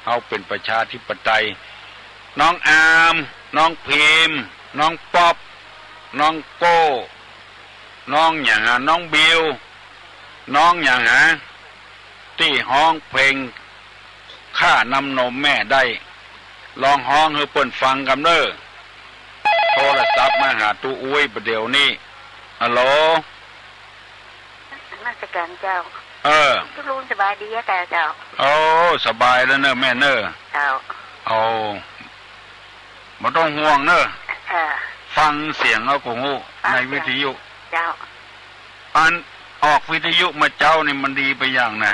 เขาเป็นประชาธิปไตยน้องอามน้องพิมพ์น้องป๊อบน้องโก้น้องอย่างน้องบิวน้องอย่างที่ห้องเพลงข้านำนมแม่ได้ลองห้องให้เปิ่นฟังกันเด้อโทรศัพท์มาหาตู้อุ้ยประเดี๋ยวนี้ฮัลโหลมาสการเจ้าทุลุงสบายดีแต่เจ้าโอ้สบายแล้วเนอะแม่เนอะเจ้าเอาไม่ต้องห่วงเนอะฟังเสียงเอากูฮู้ในวิทยุเจ้าอันออกวิทยุมาเจ้านี่มันดีไปอย่างนะ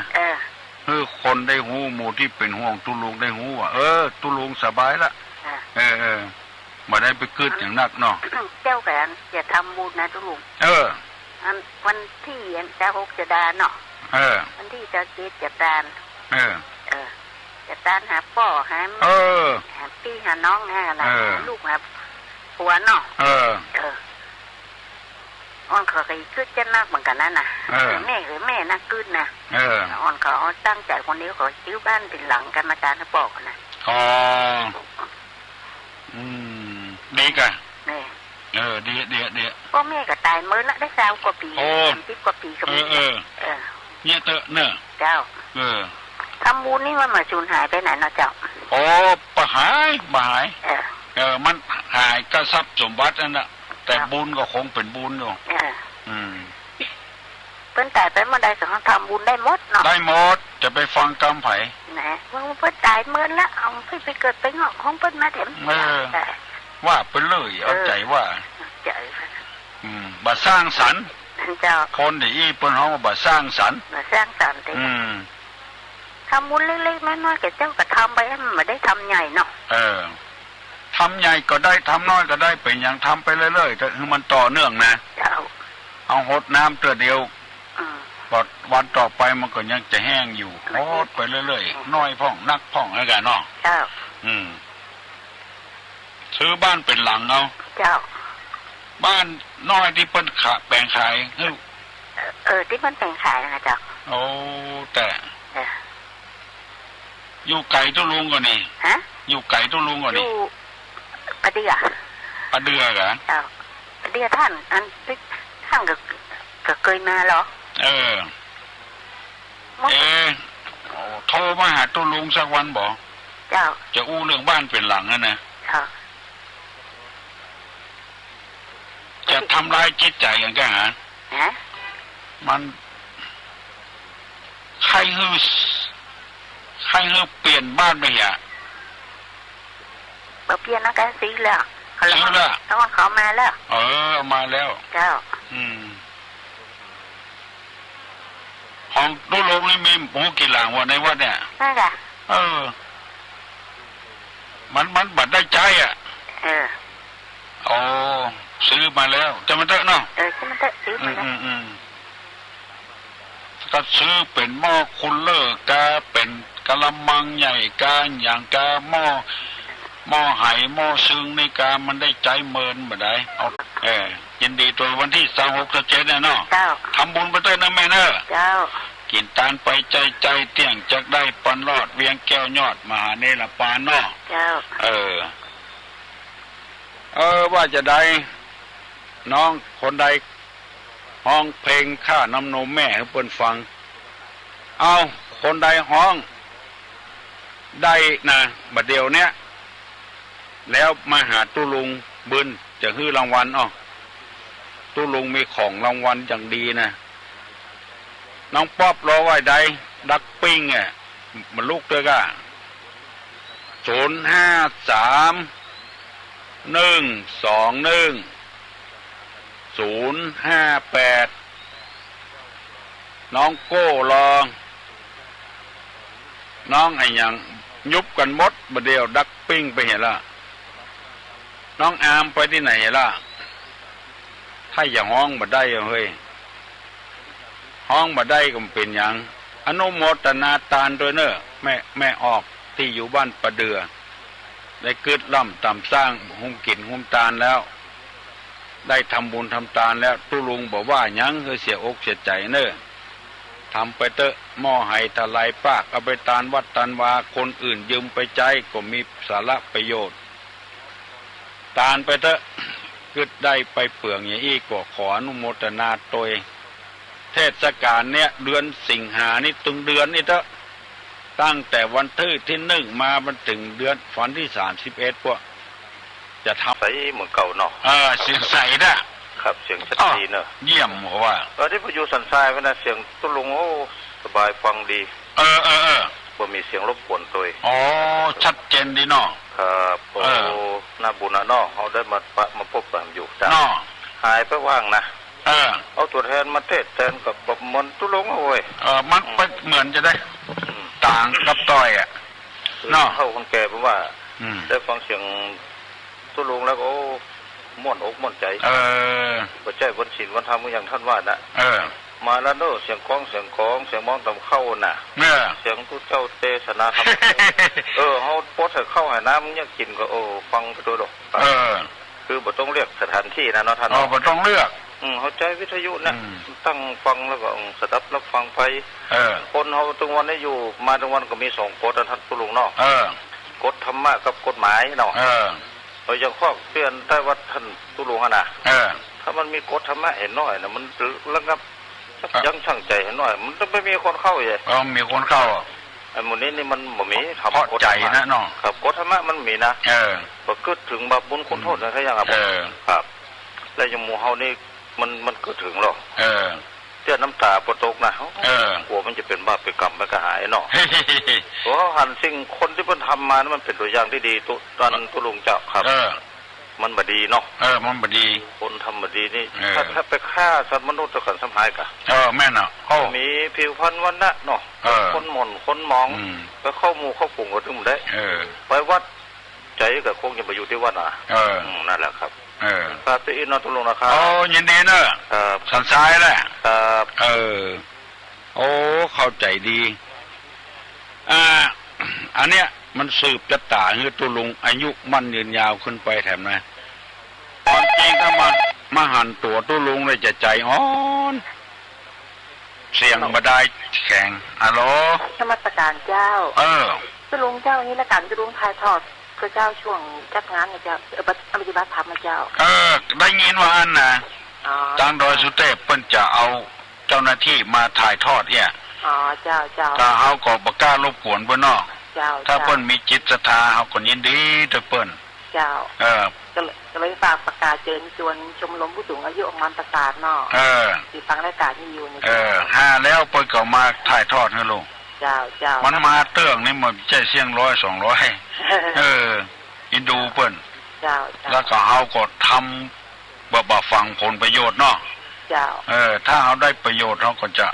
คือคนได้หูหมู่ที่เป็นห่วงตุลุงได้หูว่าตุลุงสบายละมาได้ไปคืดอย่างนักเนาะเจ้ากันอย่าทำบุญนะตุลุงวันที่จะ6จะดาเนาะวันที่จะ7จะตานจะตานหาป่อหาพี่หาน้องหาอะไรลูกหาผัวเนาะอ่อนเขาเคยคืดจะนักเหมือนกันนั่นน่ะแม่นักคืดนะอ่อนเขาตั้งใจคนนี้เขาซื้อบ้านติดหลังกันมาจานให้บอกนะดีกันดีพ่อแม่ก็ตายเมื่อละได้20 กว่าปี30 กว่าปีก็มีเนี่ยเตอะเนอะเจ้าทำบุญนี่มันมาสูญหายไปไหนเนาะเจ้าปะหายมันหายก็ทรัพย์สมบัตินั่นแหละแต่บุญก็คงเป็นบุญอยู่เพิ่นตายไปเมื่อใดก็ทำบุญได้หมดเนาะได้หมดจะไปฟังกรรมไผ่นะเพิ่นตายเมื่อละเอาไปเกิดไปงอกของเพิ่นมาเถอะว่าไปเลยเอาใจว่าบ่สร้างสรรค์คนที่เปิ้นเฮาบ่สร้างสรรค์ทำบุญเล็กๆน้อยๆแกเจ้าก็ทำไปมันไม่ได้ทำใหญ่เนาะทำใหญ่ก็ได้ทำน้อยก็ได้เป็นอย่างทำไปเรื่อยๆแต่คือมันต่อเนื่องนะเอาหดน้ำเตือเดียววันต่อไปมันก็ยังจะแห้งอยู่หดไปเรื่อยๆน้อยพ่องนักพ่องแล้วกันเนาะซื้อบ้านเป็นหลังเอาบ้านน้อยที่เปิ้นขาแบ่งขายที่เปิ้นแบ่งขายนะเจ้าแต่อยู่ไก่ตุลุงก่อนนี่อยู่ไก่ตุลุงก่อนนี่ปะเดือกันปะเดือท่านก็เคยมาหรอโทรมาหาตุลุงสักวันบอกเจ้าจะอู้เรื่องบ้านเป็นหลังนะจะทำลายจิตใจกันกันมันใครฮือเปลี่ยนบ้านไปเปลี่ยนนะกันซื้อแล้วเขามาแล้วมาแล้วเจ้าของตุลุงนี่มีหมูกี่หลังวันในวัดเนี่ยใช่ค่ะมันบัดได้ใจซื้อมาแล้วจะมันเถอะเนาะจะมันเถอะซื้อมาแล้วก็ซื้อเป็นหม้อคุลเลอร์กาเป็นกะละมังใหญ่กาอย่างกาหม้อไหหม้อซึ่งในกามันได้ใจเมินบ่ได้ยินดีตัววันที่26 27เนี่ยเนาะทำบุญไปเต้นนะแม่เนอะกินตานไปใจเตี่ยงจักได้ปันรอดเวียงแก้วยอดมหาเนรปานเนาะว่าจะได้น้องคนใดห้องเพลงข้าน้ำนมแม่ให้เปิ้นฟังเอาคนใดห้องได้นะบัดเดียวเนี้ยแล้วมาหาตุลุงบึนจะฮื้อรางวัลตุลุงมีของรางวัลอย่างดีนะน้องป๊อบรอไว้ใดดักปิ้งมันลูกเตอกะ053-121-058น้องโก้รอน้องไอ้ยังยุบกันหมดบัดเดียวดักปิ้งไปเห็นละน้องอามไปที่ไหนล่ะถ้าอย่างห้องบัดได้เฮ้ยห้องบัดได้ก็เป็นอย่างอนุโมทนาทานด้วยเนอะแม่ออกที่อยู่บ้านประเดือได้เกิดล่ำตำสร้างหุ้มกินหุ้มตาลแล้วได้ทำบุญทำทานแล้วตุลุงบอกว่ายังเสียอกเสียใจเนอะ ทำไปเตอะหม้อไห้ตะไลปากเอาไปตานวัดตานวาคนอื่นยืมไปใจก็มีสาระประโยชน์ตานไปเตอะกึดได้ไปเปลืองอย่างอี้ก็ขออนุโมทนาโดยเทศกาลเนี้ยเดือนสิงหานี่ตึงเดือนนี่เถอะตั้งแต่วันที่1มามันถึงเดือนวันที่31พวกจะทำใสเหมือนเก่าเนาะเสียงใสนะครับเสียงชัดเจนเนอะเยี่ยมหัวว่าที่พายุสันทรายนะเสียงตุลุงโอ้สบายฟังดีบ่มีเสียงรบกวนตัวอ๋อชัดเจนดีเนาะครับโอ้น่าบุญนะเนาะเขาได้มาพบกันอยู่จ้าหายไปว่างนะเอาตัวแทนมาเทศแทนกับแบบมันตุลุงโอ้ยมันไปเหมือนจะได้ต่างกับต้อยอ่ะเนาะเขาคนแก่เพราะว่าได้ฟังเสียงตุลุงแล้วก็ม่วนอกม่วนใจปัจจัยวันศีลวันธรรมอย่างท่านว่านะมาแล้วเนอะเสียงคล้องเสียงของเสียงมองตำเข้าน่ะเสียงทุเจ้าเตสนาธรรมเขาโพสให้เข้าหาน้ำเนี่ยกินก็ฟังไปตัวดอกคือบ่ต้องเรียกสถานที่นะเนาะท่านบ่ต้องเลือกเขาใจวิทยุนะตั้งฟังแล้วก็สดับรับฟังไปคนเขาตรงวันนี้อยู่มาตรงวันก็มี2กฎท่านผู้ลุงเนาะกฎธรรมะกับกฎหมายเนาะเรายังข้อเตือนได้ว่าท่านผู้ลุงนะถ้ามันมีกฎธรรมะเห็นน้อยนะมันระงับยังช่างใจเห็นน้อยมันจะไม่มีคนเข้าเลยมีคนเข้าไอ้หมู่นี้นี่มันบ่มีทำกฎใจนะน้องครับกฎธรรมะมันมีนะพอเกิดถึงบาปบุญคุณโทษอะไรอย่างครับแล้วยังหมู่เฮานี่มันเกิดถึงหรอกเตือนน้ำตาปตกนะกลัวมันจะเป็นบาปเป็นกรรมมันก็หายเนาะเพราะหันสิ่งคนที่เพิ่นทำมามันเป็นตัวอย่างที่ดีตอนนั้นตุลุงเจ้าครับมันบดีเนาะมันบดีคนทำบดีนี่ถ้าไปฆ่าสัตว์มนุษย์จะกันสำหายกะแม่นอ่ะมีผิวพรรณวันนะเนาะคนหม่นคนมองไปเข้าหมู่เข้าฝูงก็ถึงได้ไปวัดใจกับคงจะไปอยู่ที่วัดน่ะนั่นแหละครับครับที่อินนตุลุงนะครับยินดีเนอะสันทรายแหละโอ้เข้าใจดีอันเนี้ยมันสืบจะตาคือตุลุงอายุมันยืนยาวขึ้นไปแถมนะความจริงถ้ามาหันตัวตุลุงเลยจะใจอ่อนเสียงบดายแข็งฮัลโหลธรรมสการเจ้าตุลุงเจ้านี้ละกันตุลุงทายทอดพระเจ้าช่วงจัดงานนะเจ้าปฏิบัติธรรมนะเจ้าได้ยินว่าอันนะทางดอยสุเทพเพิ่นจะเอาเจ้าหน้าที่มาถ่ายทอดเนี่ยเจ้าถ้าเฮาก็บ่กล้ารบกวนเพิ่นเนาะถ้าเพิ่นมีจิตศรัทธาเฮาก็ยินดีเด้อเพิ่นเจ้าก็เลยฝากประกาศเชิญชวนชมรมผู้สูงอายุออกมาประกาศเนาะที่ฟังรายการนี้อยู่นี่ห้าแล้วเพิ่นก็มาถ่ายทอดให้ลูกเจ้ามันมาเตื้องนี่มันใช่เสียง100 200อินดูเพิ่นแล้วก็เฮาก็ทำบ่ฟังผลประโยชน์เนาะถ้าเฮาได้ประโยชน์เฮาก็จะ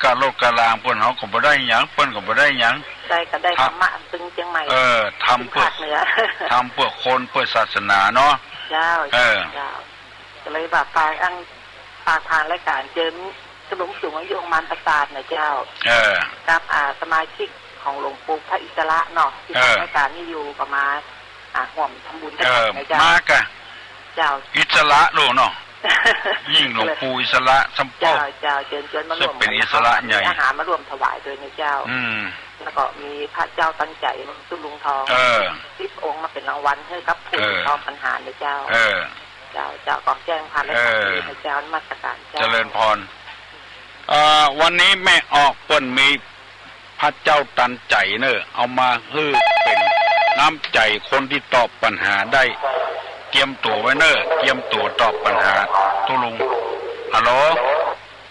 การโลกกาลางเพิ่นเฮาก็บ่ได้หยังเพิ่นก็บ่ได้หยังได้ก็ได้ธรรมะซึ่งเชียงใหม่ทำเพื่อทำเพื่อคนเพื่อศาสนาเนาะเจ้าก็เลยแบบฝากทางรายการเจิมชมรมสูงอายุมันประสาทนะเจ้ากับสมาชิกของหลวงปู่พระอิสระเนาะที่ทำรายการนี้อยู่ประมาณห่วงทำบุญกันนะเจ้ามากะเจ้าอิสระโลเนาะยิ่งหลวงปู่อิสระสัมปองเจ้าเชิญมาร่วมเป็นอิสระใหญ่อาหารมาร่วมถวายโดยในเจ้าแล้วก็มีพระเจ้าตั้งใจตุลุงทอง10 องค์มาเป็นรางวัลให้กับผู้ที่ตอบปัญหาในเจ้าเจ้าก็แจ้งผ่านรายการในเจ้ามาตรการเจริญพรวันนี้แม่ออกเปิ้นมีพระเจ้าตันใจเนอะเอามาฮื้อเป็นน้ำใจคนที่ตอบปัญหาได้เตรียมตัวไว้เนอะเตรียมตัวตอบปัญหาตุลุงฮัลโหล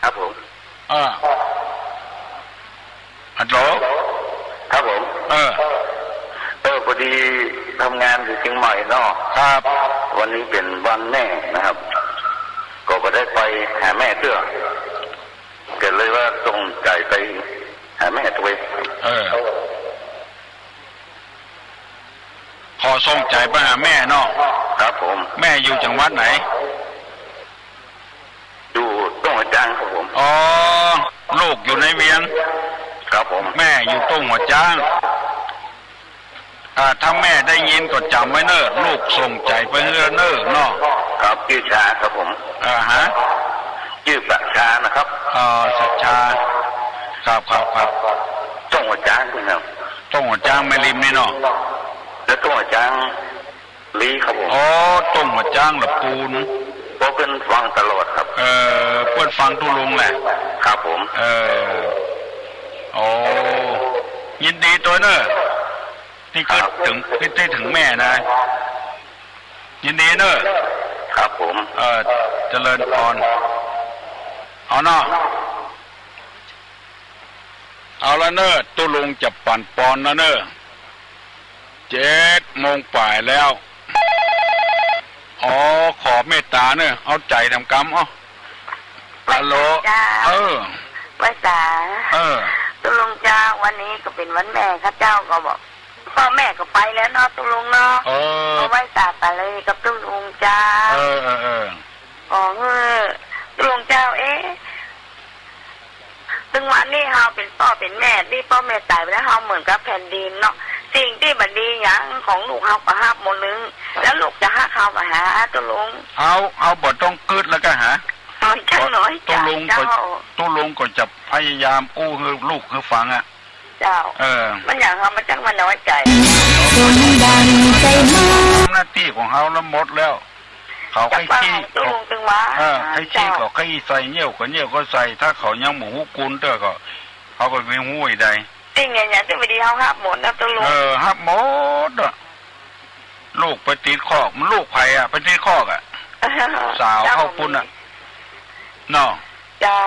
ครับผมฮัลโหลครับผมพอดีทำงานอยู่เชียงใหม่เนาะครับวันนี้เป็นวันแม่นะครับก็ไปได้ไปหาแม่เตื้อเกิดเลยว่าส่งใจไปหาแม่ตัวเองขอส่งใจไปหาแม่เนาะครับผมแม่อยู่จังหวัดไหนอยู่ต้งหัวจางครับผมลูกอยู่ในเวียงครับผมแม่อยู่ต้งหัวจางถ้าแม่ได้ยินก็จำไว้เนอะลูกส่งใจไปเนอะเนาะครับชื่อชาครับผมฮะ ชื่อประชานะครับสัจชาครับต้องหัวจ้างคุณครับต้องหัวจ้างไม่ริมนี่เนาะแล้วต้องหัวจ้างลีครับผมต้องหัวจ้างละปูนเพราะเป็นฟังตลอดครับเพื่อนฟังทุลุงแหละครับผมยินดีตัวเนอะที่คิดถึงที่ถึงแม่นะยินดีเนอะครับผมเจริญพรเอาเนาะเอาละเนอะตุลุงจะปั่นปอนนะเนอะ7:00 นแล้วขอเมตตาเนอะเอาใจทำกรรมฮัลโหลไว้ตาตุลุงจ้าวันนี้ก็เป็นวันแม่ข้าเจ้าก็บอกพ่อแม่ก็ไปแล้วเนาะตุลุงเนาะไว้ตาไปเลยกับตุลุงจ้าตุลุงเจ้าถึงวันนี้เฮาเป็นพ่อเป็นแม่ที่พ่อแม่ตายไปแล้วเฮาเหมือนกับแผ่นดินเนาะสิ่งที่บัดดีอย่างของลูกเฮาก็ห้ามหมดนึงแล้วลูกจะหาเขามาหาตุลุงเอาบ่ต้องกึดแล้วก็หาจังน้อยตุลุงก็จะพยายามอู้ให้ลูกให้ฟังอ่ะเจ้ามันอย่างเขามันจังมันน้อยใจหน้าที่ของเขาแล้วหมดแล้วเขาให้ขี้ให้ขี้ก็ให้ใส่เงี้ยวก็เงี้ยวก็ใส่ถ้าเขายังหมูกุนเด้อก็เขาก็ไม่หู้ใดจริงไงเนี่ยที่วันดีเขาห้ามหมดนะตุลุงห้ามหมดอ่ะลูกไปตีคอกมันลูกไผ่อ่ะไปตีคอกอ่ะสาวเข้าปุ้นอ่ะเนาะเจ้า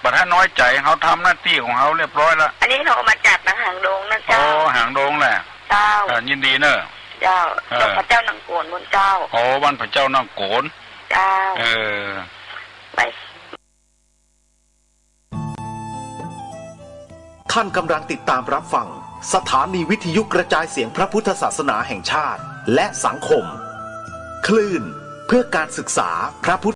ประธานน้อยใจเขาทำหน้าที่ของเขาเรียบร้อยแล้วอันนี้เขามาจัดนะหางดงนะเจ้าหางดงแหละเจ้ายินดีเนอะเจ้าพระเจ้านางโกนบนเจ้าวันพระเจ้านางโกนเจ้าไปท่านกำลังติดตามรับฟังสถานีวิทยุกระจายเสียงพระพุทธศาสนาแห่งชาติและสังคมคลื่นเพื่อการศึกษาพระพุทธ